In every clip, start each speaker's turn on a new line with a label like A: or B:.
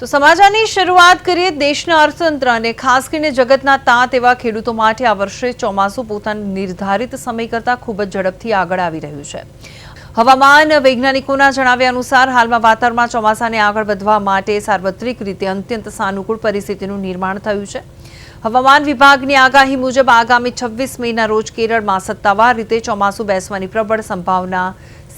A: તો સમાચારની શરૂઆત કરીએ દેશના અર્થતંત્ર અને ખાસ કરીને જગતના તાત એવા ખેડૂતો માટે આ વર્ષે ચોમાસું પોતાના નિર્ધારિત સમય કરતાં ખૂબ જ ઝડપથી આગળ આવી રહ્યું છે। હવામાન વૈજ્ઞાનિકોના જણાવ્યા અનુસાર હાલમાં વાતાવરણમાં ચોમાસાને આગળ વધવા માટે સાર્વત્રિક રીતે અત્યંત સાનુકૂળ પરિસ્થિતિનું નિર્માણ થયું છે। હવામાન વિભાગની આગાહી મુજબ આગામી 26 મેના રોજ કેરળમાં સત્તાવાર રીતે ચોમાસું બેસવાની પ્રબળ સંભાવના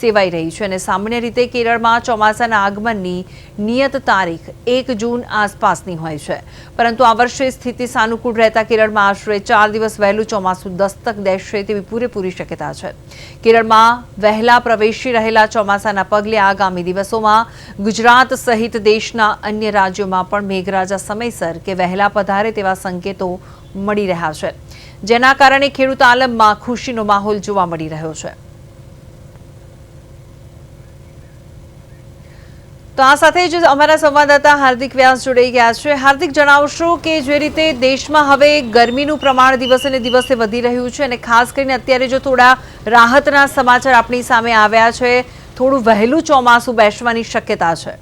A: સેવાઈ રહી છે અને સામાન્ય રીતે કેરળમાં ચોમાસાના આગમનની નિયત તારીખ 1 જૂન આસપાસની હોય છે, પરંતુ આ વર્ષે સ્થિતિ સાનુકૂળ રહેતા કેરળમાં આશરે 4 દિવસ વહેલું ચોમાસું દસ્તક દેશે તેવી પૂરેપૂરી શક્યતા છે। કેરળમાં વહેલા પ્રવેશી રહેલા ચોમાસાના પગલે આગામી દિવસોમાં ગુજરાત સહિત દેશના અન્ય રાજ્યોમાં પણ મેઘરાજા સમયસર કે વહેલા પધારે તેવા સંકેતો મળી રહ્યા છે, જેના કારણે ખેડૂત આલમમાં ખુશીનો માહોલ જોવા મળી રહ્યો છે। તો આ સાથે જ અમારા સંવાદદાતા હાર્દિક વ્યાસ જોડાઈ ગયા છે। હાર્દિક, જણાવશો કે જે રીતે દેશમાં હવે ગરમીનું પ્રમાણ દિવસે ને દિવસે વધી રહ્યું છે અને ખાસ કરીને અત્યારે જો થોડા રાહતના સમાચાર આપણી સામે આવ્યા છે, થોડું વહેલું ચોમાસું બેસવાની શક્યતા છે।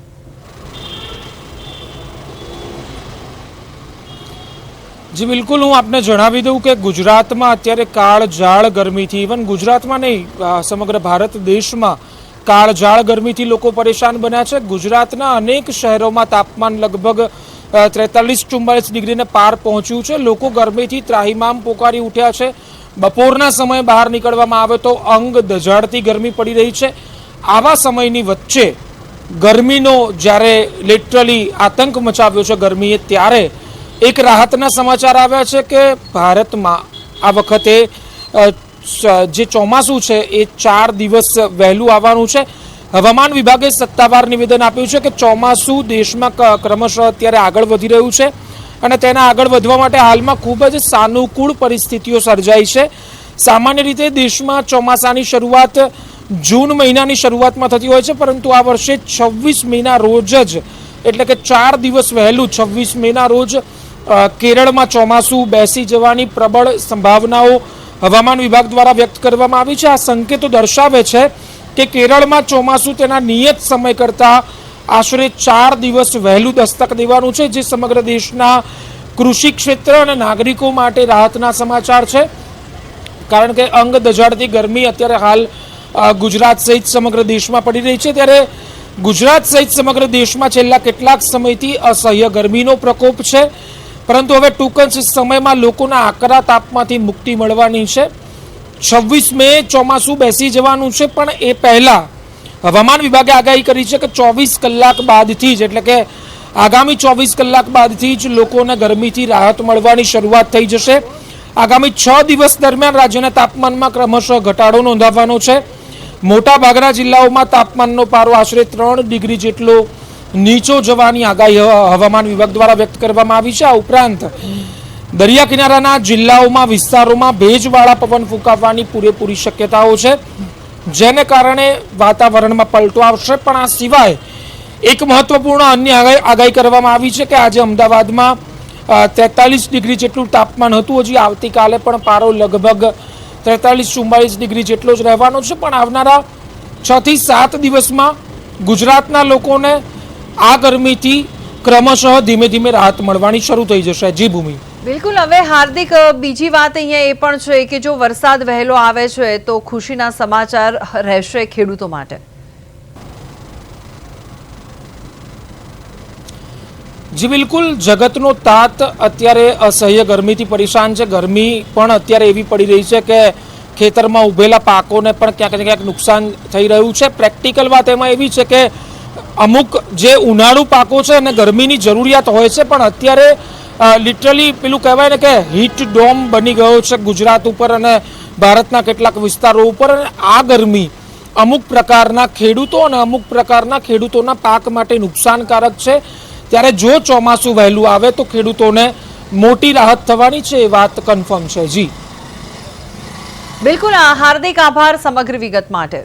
B: જી બિલકુલ, હું આપને જણાવી દઉં કે ગુજરાતમાં અત્યારે કાળઝાળ ગરમીથી, ઇવન ગુજરાતમાં નહીં સમગ્ર ભારત દેશમાં કાળઝાળ ગરમીથી લોકો પરેશાન બન્યા છે। ગુજરાતના અનેક શહેરોમાં તાપમાન લગભગ 43-44 ડિગ્રીને પાર પહોંચ્યું છે। લોકો ગરમીથી ત્રાહિમામ પોકારી ઉઠ્યા છે। બપોરના સમયે બહાર નીકળવામાં આવે તો અંગ દઝાડતી ગરમી પડી રહી છે। આવા સમયની વચ્ચે ગરમીનો જ્યારે લિટરલી આતંક મચાવ્યો છે ગરમીએ, ત્યારે એક રાહતના સમાચાર આવ્યા છે કે ભારતમાં આ વખતે જે ચોમાસું છે એ 4 દિવસ વહેલું આવવાનું છે। હવામાન વિભાગે સત્તાવાર નિવેદન આપ્યું છે કે ચોમાસું દેશમાં ક્રમશઃ અત્યારે આગળ વધી રહ્યું છે અને તેના આગળ વધવા માટે હાલમાં ખૂબ જ સાનુકૂળ પરિસ્થિતિઓ સર્જાઈ છે। સામાન્ય રીતે દેશમાં ચોમાસાની શરૂઆત જૂન મહિનાની શરૂઆતમાં થતી હોય છે, પરંતુ આ વર્ષે 26 મેના રોજ જ, એટલે કે 4 દિવસ વહેલું 26 મેના રોજ કેરળમાં ચોમાસું બેસી જવાની પ્રબળ સંભાવનાઓ હવામાન વિભાગ દ્વારા વ્યક્ત કરવામાં આવી છે। આ સંકેતો દર્શાવે છે કે કેરળમાં ચોમાસું તેના નિયત સમય કરતાં આશરે 4 દિવસ વહેલું દસ્તક દેવાનું છે, જે સમગ્ર દેશના કૃષિ ક્ષેત્ર અને નાગરિકો માટે રાહતના સમાચાર છે। કારણ કે અંગ દઝાડતી ગરમી અત્યારે હાલ ગુજરાત સહિત સમગ્ર દેશમાં પડી રહી છે, ત્યારે ગુજરાત સહિત સમગ્ર દેશમાં છેલ્લા કેટલાક સમયથી અસહ્ય ગરમીનો પ્રકોપ છે, પરંતુ હવે ટૂંક જ સમયમાં લોકોના આકરા તાપમાંથી મુક્તિ મળવાની છે। 26 મે ચોમાસું બેસી જવાનું છે, પણ એ પહેલાં હવામાન વિભાગે આગાહી કરી છે કે 24 કલાક બાદથી જ, એટલે કે આગામી 24 કલાક બાદથી જ લોકોને ગરમીથી રાહત મળવાની શરૂઆત થઈ જશે। આગામી 6 દિવસ દરમિયાન રાજ્યના તાપમાનમાં ક્રમશઃ ઘટાડો નોંધાવવાનો છે। મોટાભાગના જિલ્લાઓમાં તાપમાનનો પારો આશરે 3 ડિગ્રી જેટલો નીચો જવાની આગાહી હવામાન વિભાગ દ્વારા વ્યક્ત કરવામાં આવી છે। આ ઉપરાંત દરિયા કિનારાના જિલ્લાઓમાં વિસ્તારોમાં ભેજવાળા પવન ફૂંકાવવાની પૂરેપૂરી શક્યતાઓ છે, જેને કારણે વાતાવરણમાં પલટો આવશે। પણ આ સિવાય એક મહત્વપૂર્ણ અન્ય આગાહી કરવામાં આવી છે કે આજે અમદાવાદમાં 43 ડિગ્રી જેટલું તાપમાન હતું, હજી આવતીકાલે પણ પારો લગભગ 43-44 ડિગ્રી જેટલો જ રહેવાનો છે। પણ આવનારા 6 થી 7 દિવસમાં ગુજરાતના લોકોને આ ગરમીથી ક્રમશઃ ધીમે ધીમે રાહત મળવાની શરૂ થઈ જશે। જી ભૂમિ।
A: બિલકુલ, હવે હાર્દિક, બીજી વાત અહીંયા એ પણ છે કે જો વરસાદ વહેલો આવે છે તો ખુશીના સમાચાર રહેશે ખેડૂતો માટે।
B: જી બિલકુલ, જગતનો તાત અત્યારે અસહ્ય ગરમીથી પરેશાન છે। ગરમી પણ અત્યારે એવી પડી રહી છે કે ખેતરમાં ઉભેલા પાકોને પણ ક્યાંક ને ક્યાંક નુકસાન થઈ રહ્યું છે। પ્રેક્ટિકલ વાત એમાં એવી છે કે અમુક જે ઉનાળુ પાકો છે અને ગરમીની જરૂરિયાત હોય છે, પણ અત્યારે લિટરલી પેલું કહેવાય ને કે હીટ ડોમ બની ગયો છે ગુજરાત ઉપર અને ભારતના કેટલાક વિસ્તારો ઉપર। અને આ ગરમી અમુક પ્રકારના ખેડૂતો અને અમુક પ્રકારના ખેડૂતોના પાક માટે નુકસાનકારક છે, ત્યારે જો ચોમાસું વહેલું આવે તો ખેડૂતોને મોટી રાહત થવાની છે, એ વાત કન્ફર્મ છે। જી
A: બિલકુલ, હાર્દિક આભાર સમગ્ર વિગત માટે।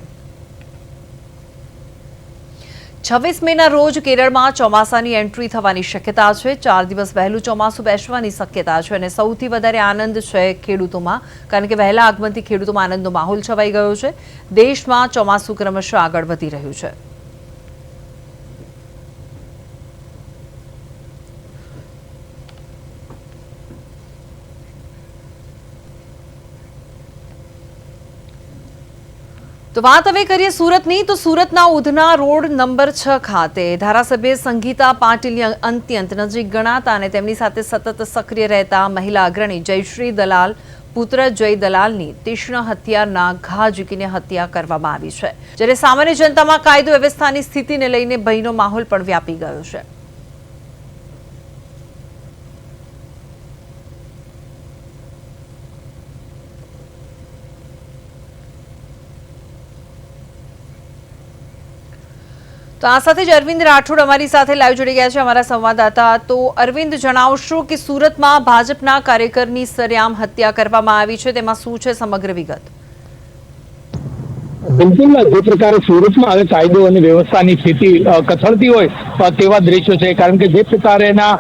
A: 26 મેના રોજ કેરળમાં ચોમાસાની એન્ટ્રી થવાની શક્યતા છે। 4 દિવસ વહેલું ચોમાસું બેસવાની શક્યતા છે અને સૌથી વધારે આનંદ છે ખેડૂતોમાં, કારણ કે વહેલા આગમનથી ખેડૂતોમાં આનંદનો માહોલ છવાઈ ગયો છે। દેશમાં ચોમાસું ક્રમશઃ આગળ વધી રહ્યું છે। તો વાત હવે કરીએ સુરતની. તો સુરતના ઉધના રોડ નંબર 6 ખાતે ધારાસભ્ય સંગીતા પાટીલની અત્યંત નજીક ગણાતા અને તેમની સાથે સતત સક્રિય રહેતા મહિલા અગ્રણી જયશ્રી દલાલ પુત્ર જય દલાલની તીક્ષ્ણ હથિયારના ઘા ઝૂકીને હત્યા કરવામાં આવી છે. જ્યારે સામાન્ય જનતામાં કાયદો વ્યવસ્થાની સ્થિતિને લઈને ભયનો માહોલ પણ વ્યાપી ગયો છે. તો આ સાથે જ અરવિંદ રાઠોડ અમારી સાથે લાઈવ જોડી ગયા છે, અમારા સંવાદદાતા. તો અરવિંદ, જણાવશો કે સુરતમાં ભાજપના કાર્યકરની સરેઆમ હત્યા કરવામાં આવી છે, તેમાં શું છે સમગ્ર વિગત?
C: બિલકુલ, જે પ્રકારે સુરતમાં હવે કાયદો અને વ્યવસ્થાની સ્થિતિ કથળતી હોય તેવા દ્રશ્યો છે. કારણ કે જે પ્રકારેના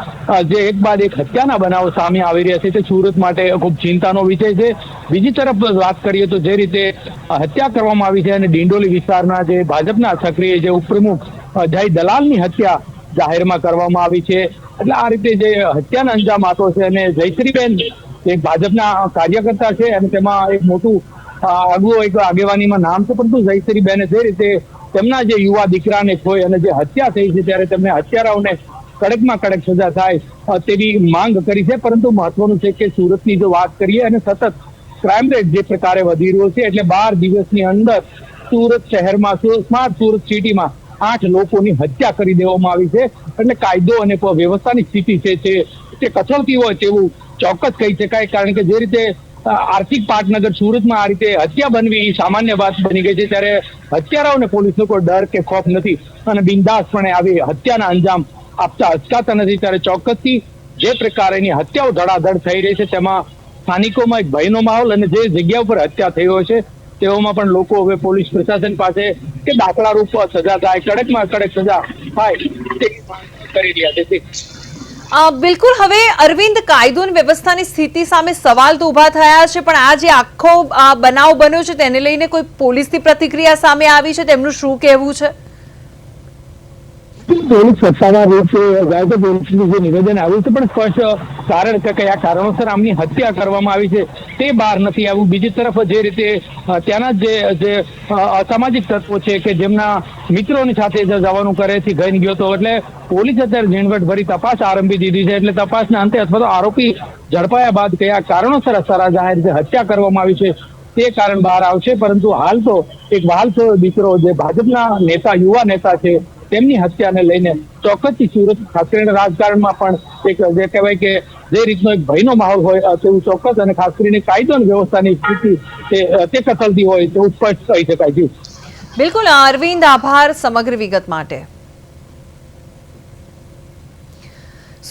C: જે એક બાદ એક હત્યાના બનાવો સામે આવી રહ્યા છે તે સુરત માટે ખૂબ ચિંતાનો વિષય છે. બીજી તરફ વાત કરીએ તો જે રીતે હત્યા કરવામાં આવી છે અને ડિંડોલી વિસ્તારના જે ભાજપના સક્રિય જે ઉપપ્રમુખ જય દલાલની હત્યા જાહેરમાં કરવામાં આવી છે. એટલે આ રીતે જે હત્યાનો અંજામ આપ્યો છે અને જયશ્રીબેન એક ભાજપના કાર્યકર્તા છે અને તેમાં એક મોટું આગેવાનીમાં નામ છે, પરંતુ જયશ્રીબેને જે રીતે તેમના જે યુવા દીકરાને ખોઈ અને જે હત્યા થઈ છે ત્યારે તેમને હત્યારાઓને કડકમાં કડક સજા થાય તેવી માંગ કરી છે. પરંતુ મહત્વનું છે કે સુરતની જો વાત કરીએ અને સતત ક્રાઇમ રેટ જે પ્રકારે વધી રહ્યો છે, એટલે 12 દિવસની અંદર સુરત શહેરમાં સ્માર્ટ સુરત સિટીમાં 8 લોકોની હત્યા કરી દેવામાં આવી છે. એટલે કાયદો અને વ્યવસ્થાની સ્થિતિ છે તે કથળતી હોય તેવું ચોક્કસ કહી શકાય. કારણ કે જે રીતે આર્થિક પાટનગર સુરતમાં આ રીતે હત્યા બનવી એ સામાન્ય વાત બની ગઈ છે, ત્યારે હત્યારાઓને પોલીસનો કોઈ ડર કે ખોફ નથી અને બિંદાસપણે આવી હત્યાના અંજામ આપતા અચકાતા નથી. ત્યારે ચોક્કસથી જે પ્રકારેની હત્યાઓ ધડાધડ થઈ રહી છે તેમાં સ્થાનિકોમાં એક ભયનો માહોલ અને જે જગ્યા ઉપર હત્યા થઈ હોય છે તેઓમાં પણ લોકો હવે પોલીસ પ્રશાસન પાસે કે દાખલારૂપ સજા થાય, કડકમાં કડક સજા થાય તે કરી રહ્યા છે.
A: બિલકુલ. હવે અરવિંદ, કાયદો અને વ્યવસ્થાની સ્થિતિ સામે સવાલ તો ઉભા થયા છે, પણ આ જે આખો બનાવ બન્યો છે તેને લઈને કોઈ પોલીસની પ્રતિક્રિયા સામે આવી છે, તેમનું શું કહેવું છે?
C: પોલીસ સત્તાવાર રૂપે જાય તો પોલીસનું જે નિવેદન આવ્યું છે પણ સ્પષ્ટ કારણ કે કયા કારણોસર આમની હત્યા કરવામાં આવી છે તે બહાર નથી આવ્યું. બીજી તરફ જે રીતે ત્યાંના જે અસામાજિક તત્વો છે કે જેમના મિત્રોની સાથે જવાનું કરેથી ગઈ ગયો હતો, એટલે પોલીસ અત્યારે ઝીણવટભરી તપાસ આરંભી દીધી છે. એટલે તપાસના અંતે અથવા તો આરોપી ઝડપાયા બાદ કયા કારણોસર જાહેર રીતે હત્યા કરવામાં આવી છે તે કારણ બહાર આવશે. પરંતુ હાલ તો એક વહાલસો દીકરો જે ભાજપના નેતા, યુવા નેતા છે, તેમની હત્યાને લઈને ચોક્કસથી સુરત ખાસ કરીને રાજકારણમાં પણ એક જે કહેવાય કે જે રીતનો એક ભયનો માહોલ હોય તેવું ચોક્કસ, અને ખાસ કરીને કાયદો અને વ્યવસ્થાની સ્થિતિ તે કથળતી હોય તેવું સ્પષ્ટ કહી શકાય છે.
A: બિલકુલ અરવિંદ, આભાર સમગ્ર વિગત માટે.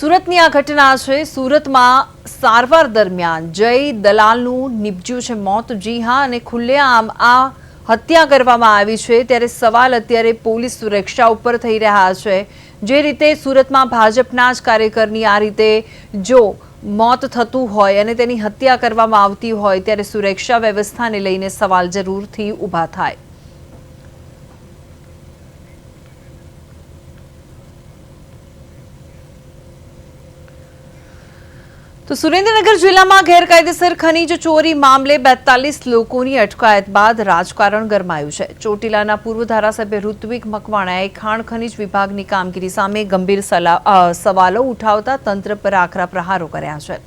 A: સુરતની આ ઘટના છે. સુરતમાં સારવાર દરમિયાન જય દલાલનું નીપજ્યું છે મોત. જી હા, અને ખુલ્લેઆમ આ હત્યા કરવામાં આવી છે. ત્યારે સવાલ અત્યારે પોલીસ સુરક્ષા ઉપર થઈ રહ્યા છે. જે રીતે સુરતમાં ભાજપના જ કાર્યકરની આ રીતે જો મોત થતું હોય અને તેની હત્યા કરવામાં આવતી હોય ત્યારે સુરક્ષા વ્યવસ્થાને લઈને સવાલ જરૂરથી ઊભા થાય. તો સુરેન્દ્રનગર જિલ્લામાં ગેરકાયદેસર ખનીજ ચોરી મામલે 42 લોકોની અટકાયત બાદ રાજકારણ ગરમાયું છે. ચોટીલાના પૂર્વ ધારાસભ્ય ઋત્વિક મકવાણાએ ખાણ ખનીજ વિભાગની કામગીરી સામે ગંભીર સવાલો ઉઠાવતા તંત્ર પર આકરા પ્રહારો કર્યા છે.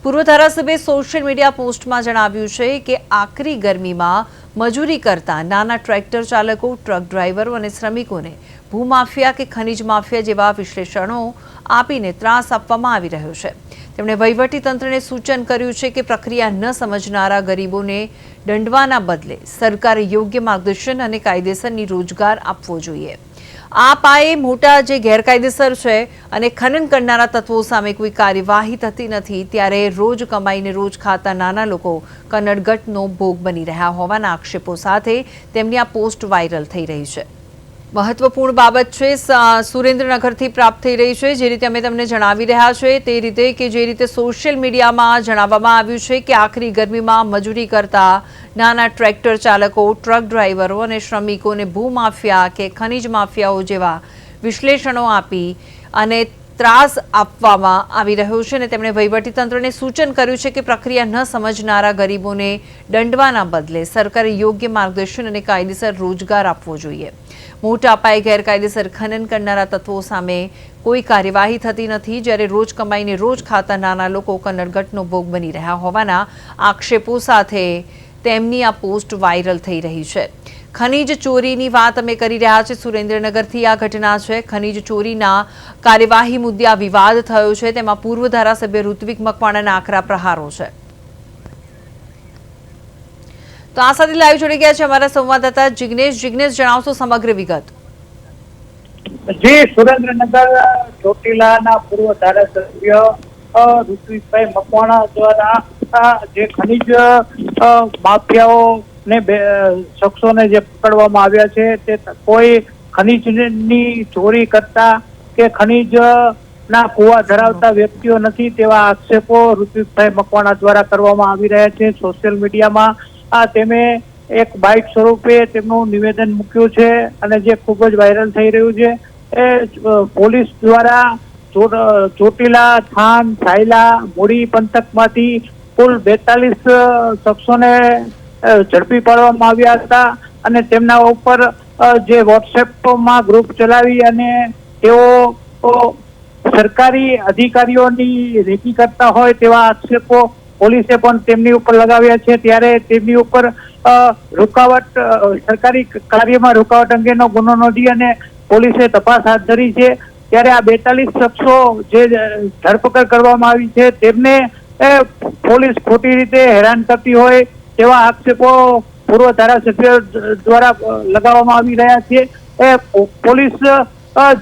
A: પૂર્વ ધારાસભ્યે સોશિયલ મીડિયા પોસ્ટમાં જણાવ્યું છે કે આકરી ગરમીમાં મજૂરી કરતા નાના ટ્રેક્ટર ચાલકો, ટ્રક ડ્રાઈવરો અને શ્રમિકોને ભૂમાફિયા કે ખનીજ માફિયા જેવા વિશ્લેષણો આપીને ત્રાસ આપવામાં આવી રહ્યો છે. તેમણે વહીવટી તંત્રને સૂચન કર્યું છે કે પ્રક્રિયા ન સમજનારા ગરીબોને દંડવાના બદલે સરકારે યોગ્ય માર્ગદર્શન અને કાયદેસરની રોજગાર આપવો જોઈએ. આ પાયે મોટા જે ગેરકાયદેસર છે અને ખનન કરનારા તત્વો સામે કોઈ કાર્યવાહી થતી નથી, ત્યારે રોજ કમાઈને રોજ ખાતા નાના લોકો કનડગતનો ભોગ બની રહ્યા હોવાના આક્ષેપો સાથે તેમની આ પોસ્ટ વાયરલ થઈ રહી છે. મહત્વપૂર્ણ બાબત છે સુરેન્દ્રનગરથી પ્રાપ્ત થઈ રહી છે. જે રીતે અમે તમને જણાવી રહ્યા છે તે રીતે કે જે રીતે સોશિયલ મીડિયામાં જણાવવામાં આવ્યું છે કે આખરી ગરમીમાં મજૂરી કરતા નાના ટ્રેક્ટર ચાલકો, ટ્રક ડ્રાઈવરો અને શ્રમિકોને ભૂમાફિયા કે ખનીજ માફિયાઓ જેવા વિશ્લેષણો આપી અને ત્રાસ આપવામાં આવી રહ્યો છે અને તેમણે વહીવટીતંત્રને સૂચન કર્યું છે કે પ્રક્રિયા ન સમજનારા ગરીબોને દંડવાના બદલે સરકારે યોગ્ય માર્ગદર્શન અને કાયદેસર રોજગાર આપવો જોઈએ. મોટા પાયે ગેરકાયદેસર ખનન કરનારા તત્વો સામે કોઈ કાર્યવાહી થતી નથી, જ્યારે રોજ કમાઈને રોજ ખાતા નાના લોકો કનડગતનો ભોગ બની રહ્યા હોવાના આક્ષેપો સાથે તેમની આ પોસ્ટ વાયરલ થઈ રહી છે. ખનીજ ચોરીની વાત અમે કરી રહ્યા છે. સુરેન્દ્રનગરથી આ ઘટના છે. ખનીજ ચોરીના કાર્યવાહી મુદ્દે આ વિવાદ થયો છે. તેમાં પૂર્વ ધારાસભ્ય ઋત્વિક મકવાણાના આકરા પ્રહારો છે. તો આ સાથે લાઈવ જોડી ગયા છે અમારા સંવાદદાતા જિગ્નેશ. જણાવશો સમગ્ર વિગત?
D: જી, સુરેન્દ્રનગર ચોટીલાના પૂર્વ ધારાસભ્ય ઋત્વિકભાઈ મકવાણા દ્વારા જે ખનીજ માફિયાઓ ને શખ્સોને જે પકડવામાં આવ્યા છે તે કોઈ ખનીજની ચોરી કરતા કે ખનીજ ના કુવા ધરાવતા વ્યક્તિઓ નથી તેવા આક્ષેપો ઋત્વિકભાઈ મકવાણા દ્વારા કરવામાં આવી રહ્યા છે. સોશિયલ મીડિયામાં તેમે એક બાઇટ સ્વરૂપે તેમનું નિવેદન મૂક્યું છે અને જે ખૂબ જ વાયરલ થઈ રહ્યું છે. એ પોલીસ દ્વારા ચોટીલા, થાન, સાયલા, મૂળી પંથકમાંથી કુલ 42 શખ્સોને ઝડપી પાડવામાં આવ્યા હતા અને તેમના ઉપર જે વોટ્સએપમાં ગ્રુપ ચલાવી અને તેઓ સરકારી અધિકારીઓની રેકી કરતા હોય તેવા આક્ષેપો પોલીસે પણ તેમની ઉપર લગાવ્યા છે. ત્યારે તેમની ઉપર રૂકાવટ, સરકારી કાર્યમાં રૂકાવટ અંગેનો ગુનો નોંધી અને પોલીસે તપાસ હાથ ધરી છે. ત્યારે આ 42 શખ્સો જે ધરપકડ કરવામાં આવી છે તેમને પોલીસ ખોટી રીતે હેરાન કરતી હોય તેવા આક્ષેપો પૂર્વ ધારાસભ્ય દ્વારા લગાવવામાં આવી રહ્યા છે. પોલીસ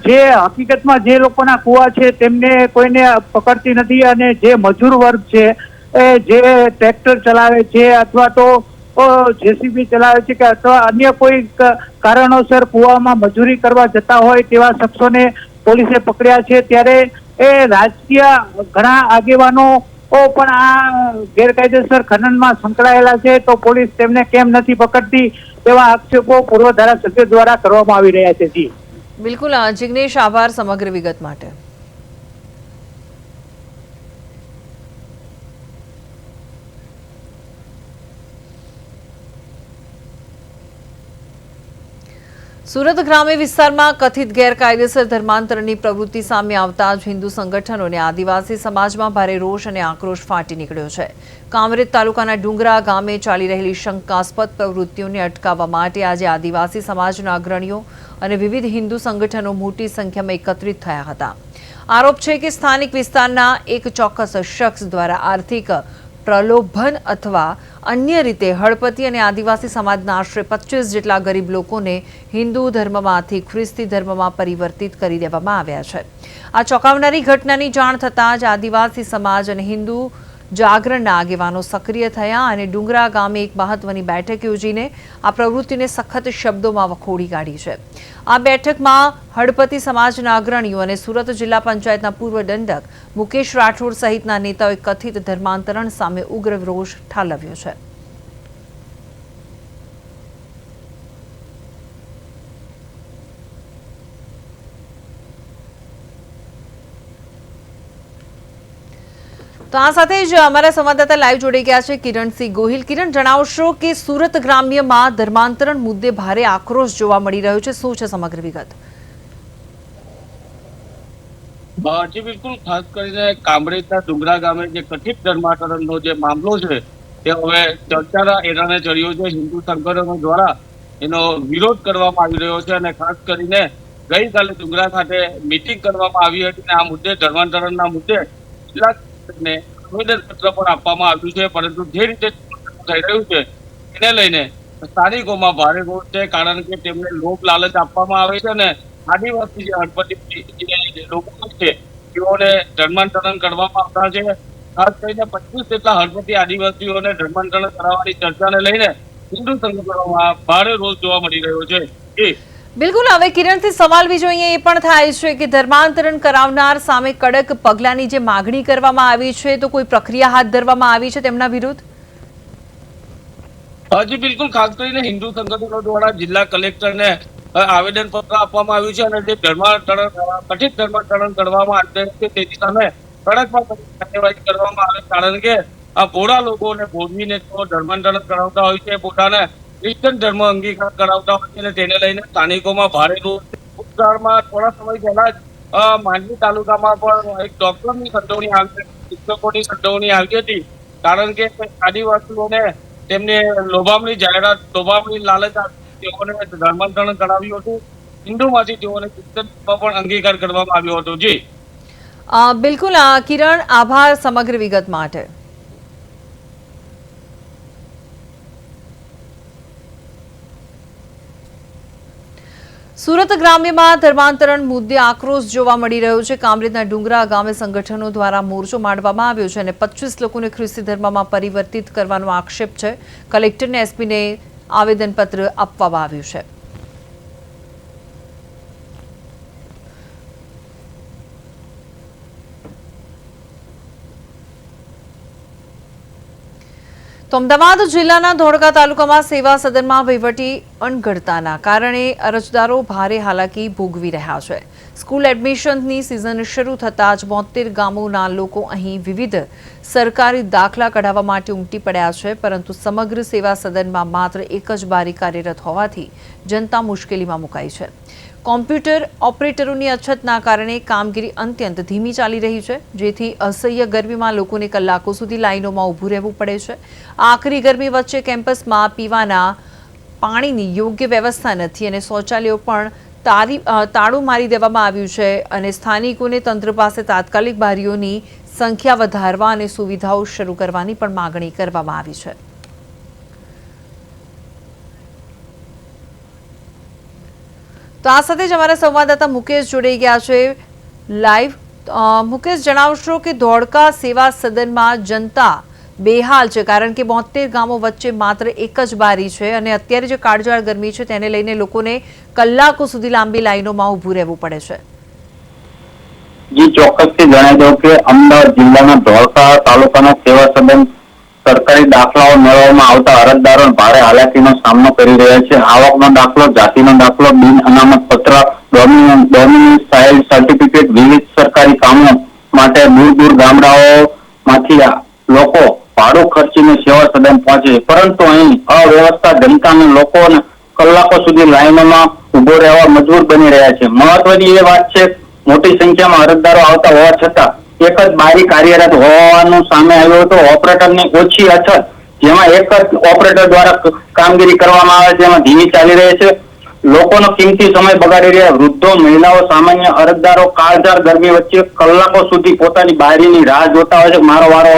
D: જે હકીકતમાં જે લોકોના કુવા છે તેમને કોઈને પકડતી નથી અને જે મજૂર વર્ગ છે, જે ટ્રેક્ટર ચલાવે છે અથવા તો જેસીબી ચલાવે છે કે અથવા અન્ય કોઈ કારણોસર કુવામાં મજૂરી કરવા જતા હોય તેવા શખ્સોને પોલીસે પકડ્યા છે. ત્યારે એ રાજકીય ઘણા આગેવાનો પણ આ ગેરકાયદેસર ખનનમાં સંકળાયેલા છે તો પોલીસ તેમને કેમ નથી પકડતી તેવા આક્ષેપો પૂર્વ ધારાસભ્ય દ્વારા કરવામાં આવી રહ્યા છે. જી
A: બિલકુલ જિગ્નેશ, આભાર સમગ્ર વિગત માટે. સુરત ગ્રામ્ય વિસ્તારમાં કથિત ગેરકાયદેસર ધર્માંતરણની પ્રવૃત્તિ સામે આવતા જ હિન્દુ સંગઠનો અને આદિવાસી સમાજમાં ભારે રોષ અને આક્રોશ ફાટી નીકળ્યો છે. કામરેજ તાલુકાના ડુંગરા ગામે ચાલી રહેલી શંકાસ્પદ પ્રવૃત્તિઓને અટકાવવા માટે આજે આદિવાસી સમાજના અગ્રણીઓ અને વિવિધ હિન્દુ સંગઠનો મોટી સંખ્યામાં એકત્રિત થયા હતા. આરોપ છે કે સ્થાનિક વિસ્તારના એક ચોક્કસ શખ્સ દ્વારા આર્થિક પ્રલોભન અથવા અન્ય રીતે હળપતિ અને આદિવાસી સમાજના આશરે 25 જેટલા ગરીબ લોકોને હિન્દુ ધર્મમાંથી ખ્રિસ્તી ધર્મમાં પરિવર્તિત કરી દેવામાં આવ્યા છે. આ ચોંકાવનારી ઘટનાની જાણ થતાં જ આદિવાસી સમાજ અને હિન્દુ જાગરણના આગેવાનો સક્રિય થયા અને ડુંગરા ગામે એક મહત્વની બેઠક યોજીને આ પ્રવૃત્તિને સખત શબ્દોમાં વખોડી કાઢી છે. આ બેઠકમાં હળપતિ સમાજના અગ્રણીઓ અને સુરત જિલ્લા પંચાયતના પૂર્વ દંડક મુકેશ રાઠોડ સહિતના નેતાઓએ કથિત ધર્માંતરણ સામે ઉગ્ર રોષ ઠાલવ્યો છે. તો આ સાથે જ અમારા સંવાદદાતા લાઈવ જોડાઈ ગયા છે કિરણસિંહ ગોહિલ. કિરણ, જણાવશો કે સુરત ગ્રામ્યમાં ધર્માંતરણ મુદ્દે ભારે આક્રોશ જોવા મળી રહ્યો છે, શું છે સમગ્ર વિગત?
E: જી બિલકુલ, ખાસ કરીને કામરેજના ડુંગરા ગામે જે કથિત ધર્માંતરણનો જે મામલો છે તે હવે ચર્ચાના એરાને ચડ્યો છે. હિન્દુ સંગઠનો દ્વારા એનો વિરોધ કરવામાં આવી રહ્યો છે અને ખાસ કરીને ગઈકાલે ડુંગરા ખાતે મીટિંગ કરવામાં આવી હતી અને આ મુદ્દે ધર્માંતરણના મુદ્દે આવેદન પત્ર પણ આપવામાં આવ્યું છે. પરંતુ જે રીતે થઈ રહ્યું છે એને લઈને સ્થાનિકોમાં ભારે રોષ છે, કારણ કે તેમને લોભ લાલચ આપવામાં આવે છે અને આદિવાસી જે હળપતિ લોકો છે તેઓને ધર્માંતરણ કરવામાં આવતા છે. ખાસ કરીને 25 જેટલા હળપતિ આદિવાસીઓને ધર્માંતરણ કરાવવાની ચર્ચાને લઈને હિન્દુ સંગઠનોમાં ભારે રોષ જોવા મળી રહ્યો છે.
A: બિલકુલ. હવે કિરણથી સવાલ બીજો અહીંયા એ પણ થાય છે કે ધર્માંતરણ કરાવનાર સામે કડક પગલાંની જે માગણી કરવામાં આવી છે તો કોઈ પ્રક્રિયા હાથ ધરવામાં આવી છે તેમના વિરુદ્ધ?
E: જી બિલકુલ, ખાસ કરીને હિન્દુ સંગઠનો દ્વારા જિલ્લા કલેક્ટરને આવેદનપત્ર આપવામાં આવ્યું છે અને જે કથિત ધર્માંતરણ કરવામાં આવ્યું છે તેની સામે કડકમાં કડક કાર્યવાહી કરવામાં આવે, કારણ કે આ ભોળા લોકોને ભોળવીને તેઓ ધર્માંતરણ કરાવતા હોય છે, પોતાને ક્રિશ્ચન ધર્મ અંગીકાર કરાવતા હોય છે અને તેને લઈને સ્થાનિકોમાં ભારે રોષ છે. ભૂતકાળમાં થોડા સમય પહેલા જ માંડવી તાલુકામાં પણ એક ડોક્ટરની સંડોવણી આવી હતી, શિક્ષકોની સંડોવણી આવી હતી, કારણ કે આદિવાસીઓને તેમને લોભામણી લાલચ આપી તેઓને ધર્માંતરણ કરાવ્યું હતું. હિન્દુમાંથી તેઓને ક્રિશ્ચનમાં પણ અંગીકાર કરવામાં આવ્યો હતો. જી
A: બિલકુલ કિરણ, આભાર સમગ્ર વિગત માટે. સુરત ગ્રામ્યમાં ધર્માંતરણ મુદ્દે આક્રોશ જોવા મળી રહ્યો છે. કામરેજના ડુંગરા ગામે સંગઠનો દ્વારા મોરચો માંડવામાં આવ્યો છે અને 25 લોકોને ખ્રિસ્તી ધર્મમાં પરિવર્તિત કરવાનો આક્ષેપ છે. કલેક્ટરને એસપીને આવેદનપત્ર આપવામાં આવ્યું છે. તો અમદાવાદ જિલ્લાના ધોળકા તાલુકામાં સેવા સદનમાં વહીવટી અણઘડતાના કારણે અરજદારો ભારે હાલાકી ભોગવી રહ્યા છે. સ્કૂલ એડમિશનની સિઝન શરૂ થતાં જ 72 ગામોના લોકો અહીં વિવિધ સરકારી દાખલા કઢાવવા માટે ઉમટી પડ્યા છે, પરંતુ સમગ્ર સેવા સદનમાં માત્ર એક જ બારી કાર્યરત હોવાથી જનતા મુશ્કેલીમાં મુકાઈ છે. કોમ્પ્યુટર ઓપરેટરોની અછતના કારણે કામગીરી અત્યંત ધીમી ચાલી રહી છે, જેથી અસહ્ય ગરમીમાં લોકોને કલાકો સુધી લાઈનોમાં ઊભું રહેવું પડે છે. આકરી ગરમી વચ્ચે કેમ્પસમાં પીવાના પાણીની યોગ્ય વ્યવસ્થા નથી અને શૌચાલયો પણ તાળું મારી દેવામાં આવ્યું છે અને સ્થાનિકોને તંત્ર પાસે તાત્કાલિક બારીઓની સંખ્યા વધારવા અને સુવિધાઓ શરૂ કરવાની પણ માગણી કરવામાં આવી છે. તો આ સાથે જ અમારા સંવાદદાતા મુકેશ જોડાઈ ગયા છે લાઈવ. મુકેશ, જણાવશો કે ધોળકા સેવા સદનમાં જનતા બેહાલ છે, કારણ કે 72 ગામો વચ્ચે માત્ર એક જ બારી છે અને અત્યારે જે કાળઝાળ ગરમી છે તેને લઈને લોકોને કલાકો સુધી લાંબી લાઈનોમાં ઊભું રહેવું પડે છે.
F: જી, ચોક્કસથી જણાવી દઉં કે અમદાવાદ જિલ્લાના ધોળકા તાલુકાના સેવા સદન સરકારી દાખલાઓ મેળવવામાં આવતા અરજદારો ભારે હાલાકીનો સામનો કરી રહ્યા છે. આવકનો દાખલો, જાતિનો દાખલો, બિન અનામત પત્ર, ડોમિનિયસ ચાઇલ્ડ સર્ટિફિકેટ, વિવિધ સરકારી કામો માટે દૂર દૂર ગામડાઓમાંથી લોકો ભાડું ખર્ચીને સેવા સદન પહોંચે છે, પરંતુ અહીં અવ્યવસ્થા જનતાને લોકોને કલાકો સુધી લાઈનોમાં ઉભો રહેવા મજબૂર બની રહ્યા છે. મહત્વની એ વાત છે, મોટી સંખ્યામાં અરજદારો આવતા હોવા છતાં એક જ બારી કાર્યરત હોવાનું સામે આવ્યું હતું. ઓપરેટરની ઓછી અછત, જેમાં એક જ ઓપરેટર દ્વારા કામગીરી કરવામાં આવે છે, એમાં ધીમી ચાલી રહી છે. લોકોનો કિંમતી સમય બગાડી રહ્યા વૃદ્ધો, મહિલાઓ, સામાન્ય અરજદારો કાળઝાળ ગરમી વચ્ચે કલાકો સુધી પોતાની બારીની રાહ જોતા હોય છે. મારો વારો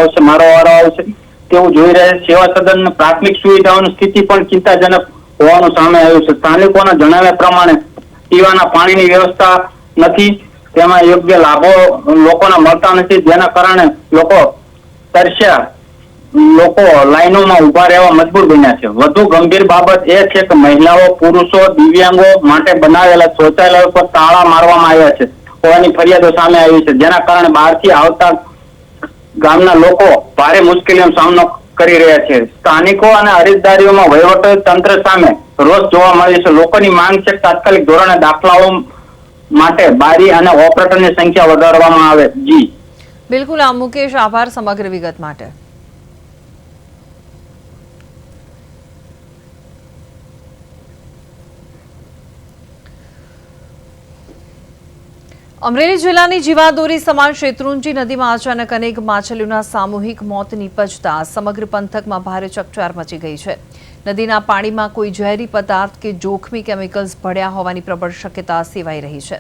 F: આવશે તેવું જોઈ રહ્યા છે. સેવા સદન પ્રાથમિક સુવિધાઓની સ્થિતિ પણ ચિંતાજનક હોવાનું સામે આવ્યું છે. સ્થાનિકોના જણાવ્યા પ્રમાણે પીવાના પાણીની વ્યવસ્થા નથી, તેમાં યોગ્ય લાભો લોકોને મળતા નથી, જેના કારણે લોકો લાઈનોમાં ઉભા રહેવા મજબૂર બન્યા છે. વધુ ગંભીર બાબત એ છે કે મહિલાઓ, પુરુષો, દિવ્યાંગો માટે બનાવેલા શૌચાલયો પર તાળા મારવામાં આવ્યા છે હોવાની ફરિયાદો સામે આવી છે, જેના કારણે બહારથી આવતા ગામના લોકો ભારે મુશ્કેલીનો સામનો કરી રહ્યા છે. સ્થાનિકો અને અરજદારીઓમાં વહીવટી તંત્ર સામે રોષ જોવા મળે છે. લોકોની માંગ છે કે તાત્કાલિક ધોરણે દાખલાઓ માટે બારી અને ઓપરેટરની સંખ્યા વધારવામાં આવે. જી
A: બિલકુલ. મુકેશ, આભાર સમગ્ર વિગત માટે. અમરેલી જિલ્લાની જીવાદોરી સમાન શેત્રુંજી નદીમાં અચાનક અનેક માછલીઓના સામૂહિક મોત નીપજતા સમગ્ર પંથકમાં ભારે ચકચાર મચી ગઈ છે. નદીના પાણીમાં કોઈ ઝેરી પદાર્થ કે જોખમી કેમિકલ્સ ભળ્યા હોવાની પ્રબળ શક્યતા સેવાઈ રહી છે.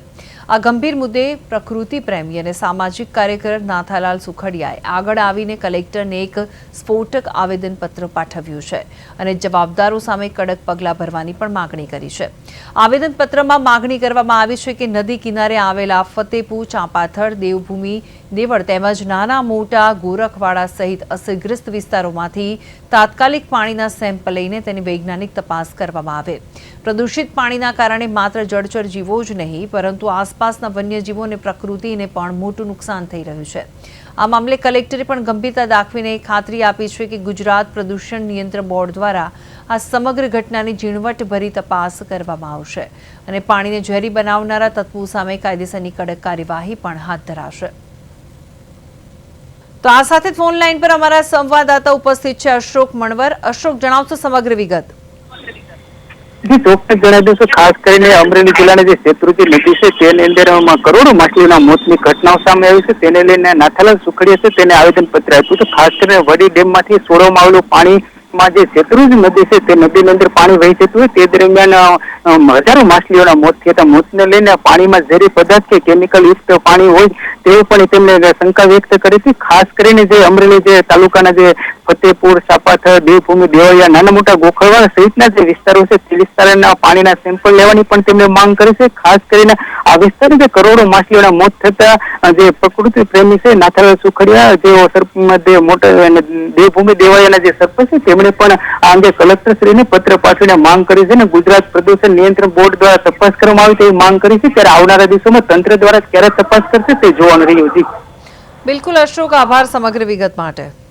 A: આ ગંભીર મુદ્દે પ્રકૃતિ પ્રેમી અને સામાજિક કાર્યકર નાથાલાલ સુખડિયાએ આગળ આવીને કલેક્ટરને એક સ્ફોટક આવેદનપત્ર પાઠવ્યું છે અને જવાબદારો સામે કડક પગલાં ભરવાની પણ માગણી કરી છે. આવેદનપત્રમાં માગણી કરવામાં આવી છે કે નદી કિનારે આવેલા ફતેપુર, ચાંપાથળ, દેવભૂમિ, દેવળ તેમજ નાના મોટા ગોરખવાડા સહિત અસરગ્રસ્ત વિસ્તારોમાંથી તાત્કાલિક પાણીના સેમ્પલ લઈને તેની વૈજ્ઞાનિક તપાસ કરવામાં આવે. પ્રદૂષિત પાણીના કારણે માત્ર જળચર જીવો જ નહીં પરંતુ આસપાસ આસપાસના વન્યજીવો અને પ્રકૃતિને પણ મોટું નુકસાન થઈ રહ્યું છે. આ મામલે કલેક્ટરે પણ ગંભીરતા દાખવીને ખાતરી આપી છે કે ગુજરાત પ્રદૂષણ નિયંત્રણ બોર્ડ દ્વારા આ સમગ્ર ઘટનાની ઝીણવટભરી તપાસ કરવામાં આવશે અને પાણીને ઝેરી બનાવનારા તત્વો સામે કાયદેસરની કડક કાર્યવાહી પણ હાથ ધરાશે. તો આ સાથે ફોન લાઈન પર અમારા સંવાદદાતા ઉપસ્થિત છે અશોક મણવર. અશોક, જણાવશો સમગ્ર વિગત?
G: ચોક્કસ જણાવી દઉં છું. ખાસ કરીને અમરેલી જિલ્લાની જે શેત્રુંજી નદી છે તેની અંદર કરોડો માછલીઓના મોતની ઘટનાઓ સામે આવી છે. તેને લઈને નાથાલાલ સુખડિયા છે તેને આવેદનપત્ર આપ્યું હતું. ખાસ કરીને વડી ડેમમાંથી છોડવામાં આવેલું પાણીમાં જે શેત્રુંજી નદી છે તે નદીની અંદર પાણી વહી જતું હોય તે દરમિયાન હજારો માછલીઓના મોત થયા હતા. મોતને લઈને પાણીમાં ઝેરી પદાર્થ કે કેમિકલ યુક્ત પાણી હોય તેવું પણ તેમણે શંકા વ્યક્ત કરી હતી. ખાસ કરીને જે અમરેલી જે તાલુકાના જે ફતેપુર, સાપાથર, દેવભૂમિ, દેવળિયા, નાના મોટા ગોખલવાડા સહિતના જે વિસ્તારો છે તે વિસ્તારના પાણીના સેમ્પલ લેવાની પણ તેમણે માંગ કરી છે. ખાસ કરીને આ વિસ્તારની જે કરોડો માછલીઓના મોત થતા જે પ્રકૃતિ પ્રેમી છે નાથાલાલ સુખડિયા જેઓ દેવભૂમિ દેવળિયાના જે સરપંચ છે તેમણે પણ આ અંગે કલેક્ટરશ્રીને પત્ર પાઠવીને માંગ કરી છે અને ગુજરાત પ્રદૂષણ નિયંત્રણ બોર્ડ દ્વારા તપાસ કરવામાં આવે તેવી માંગ કરી છે. ત્યારે આવનારા દિવસોમાં તંત્ર દ્વારા ક્યારે તપાસ કરશે તે જોવાનું રહ્યું છે.
A: બિલકુલ અશોક, આભાર સમગ્ર વિગત માટે.